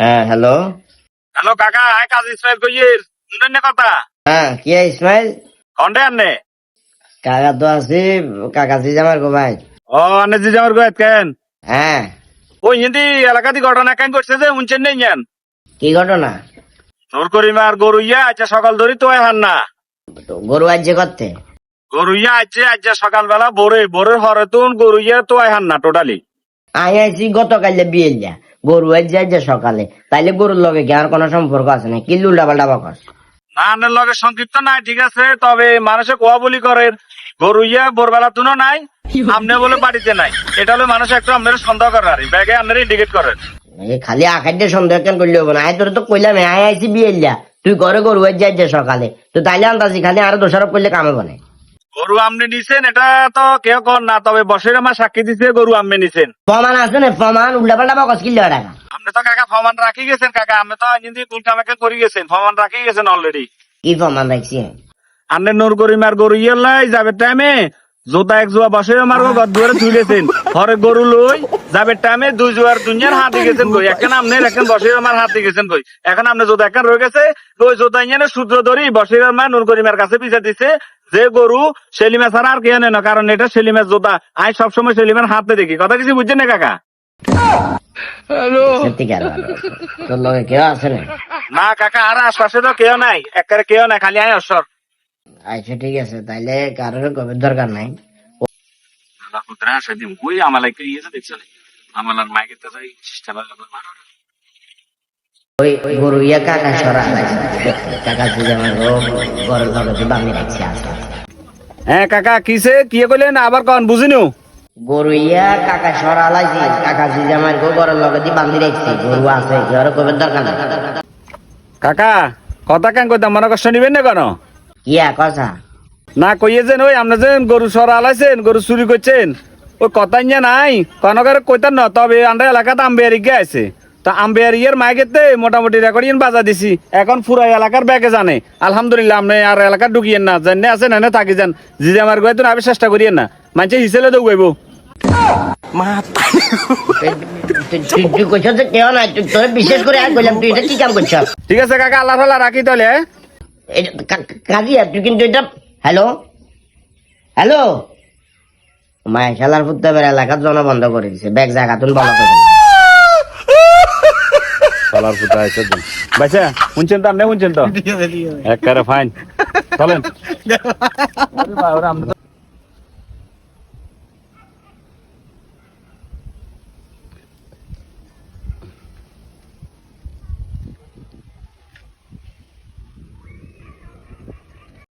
হ্যাঁ, hello. Hello কাকা, high কাজ ইসমাইল কইয়ের শুনেন না কথা হ্যাঁ, কি ইসমাইল? কন্ডে আননে কাকা তো আছি, কাকা জি আমার গো ভাই। ও আনে জি যাওয়ার গো কেন হ্যাঁ, ওই হিন্দি এলাকাতে ঘটনা কেন করছে যে উনছেন নেই জান কি ঘটনা? জোর করি মার গরু ইয়া আচ্ছা সকাল ধরি তো হান না তো গরু আজকে করতে গরু ইয়া আচ্ছা সকালবেলা ভোরের হরে তুন গরু ইয়া তো হান না টোটালি আই আইছি গতকালে বিয়ে যা গরু আজ সকালে, তাইলে গরুর লগে কি আর কোনো সম্পর্ক আছে না? কি উল্টা পাল্টা বকস? না আনের লগে সংক্ষিপ্ত নাই ঠিক আছে, তবে মানুষে কোয়া বলি করেন গরু ইয়া ভোরবেলা তুনো নাই আপনি বলে বাড়িতে নাই, এটা হলে মানুষ একটু আপনার সন্দেহ করে আর ব্যাগে আপনার ইন্ডিকেট করেন। এই খালি আখাইতে সন্দেহ কেন করলে হবে না? আই তোর তো কইলাম আই আইছি বিয়ে যা, তুই ঘরে গরু আজ সকালে, তো তাইলে আন্দাজি খালি আরো দোষারোপ করলে কামে বনে। গরু আমনে নিছেন এটা তো কেউ কর না, তবে বসের আমার সাক্ষী দিছে গরু আমনে নিছেন। প্রমাণ আছে না? প্রমাণ উল্টা পাল্টা বকস কিনলে টাকা? আপনি তো কাকা ফমান রাখি গেছেন কাকা, আপনি তো কিন্তু কোন কামাকে করে গেছেন, ফমান রাখি গেছেন অলরেডি। কি প্রমাণ রাখছি? আপনি নূর করিমার গরু ইয়েলাই যাবে টাইমে জোতা এক জোয়া বসে আমার ঘর দুয়ারে তুই গেছেন, ঘরে গরু লই যাবে টাইমে দুই জোয়ার দুনিয়ার হাতে গেছেন কই, এখন আপনি এখন বসে আমার হাতে গেছেন কই, এখন আপনি জোতা এখন রয়ে গেছে ওই জোতা ইয়ে সূত্র ধরি বসে আমার নূর করিমার কাছে পিছা দিছে যে গরু সেলিমা ছাড়া আর কে আনে না, কারণ এটা সেলিমের জোতা, আমি সবসময় সেলিমের হাতে দেখি। কথা কিছু বুঝছেন না কাকা? সত্যিকার তোর লগে কেউ আছে না? না কাকা আর আশপাশে তো কেউ নাই, একবারে কেউ নাই, খালি আয় অসর। আচ্ছা ঠিক আছে, তাইলে কারোর গবের দরকার নাই। ওই আমার ইয়ে দেখছো আমার মাইকে তো চেষ্টা ওই গরু ইয়া কাকা সরা কাকা যদি আমার ঘরের লগে বাঙি রাখছি আস্তে আস্তে। হ্যাঁ কাকা কিসে কি কইলেন আবার কন বুঝিনু? গরু ইয়া কাকা সরা লাইছি, কাকা যদি আমার ঘরের লগে বান্ধি রাখছি, গরু আছে কেউ গবের দরকার নাই। কাকা কথা কেন কইতাম মনে কষ্ট নিবেন না কেন? কিয়া কথা না কইয়েছেন ওই আপনি যে গরু সরা আলাইছেন গরু চুরি করছেন ওই কথা ইয়া নাই কনকার কইতাম না, তবে আমরা এলাকাতে আম্বিয়ারি গে আছে তা আম্বিয়ারিয়ের মাইকেতে মোটামুটি রেকর্ডিং বাজা দিছি, এখন পুরো এলাকার ব্যাগে জানে। আলহামদুলিল্লাহ আপনি আর এলাকার ঢুকিয়েন না, জানে আছেন এনে থাকি যান, যদি আমার গায়ে তো আমি চেষ্টা করিয়েন না, মানুষে হিসেবে তো গাইব। তুই কইছ যে কেউ নাই, তুই তোর বিশেষ করে আর কইলাম তুই এটা কি কাম করছ? ঠিক আছে কাকা আল্লাহ তাআলা রাখি তাহলে। কাজী তুই কিন্তু এটা হ্যালো হ্যালো মায় খেলার ফুটতে বের এলাকার জন বন্ধ করে দিছে, ব্যাগ জায়গা তুল বলা করে চলার ফুটা আছে বাচ্চা শুনছেন তো আপনি শুনছেন তো একবারে ফাইন চলেন।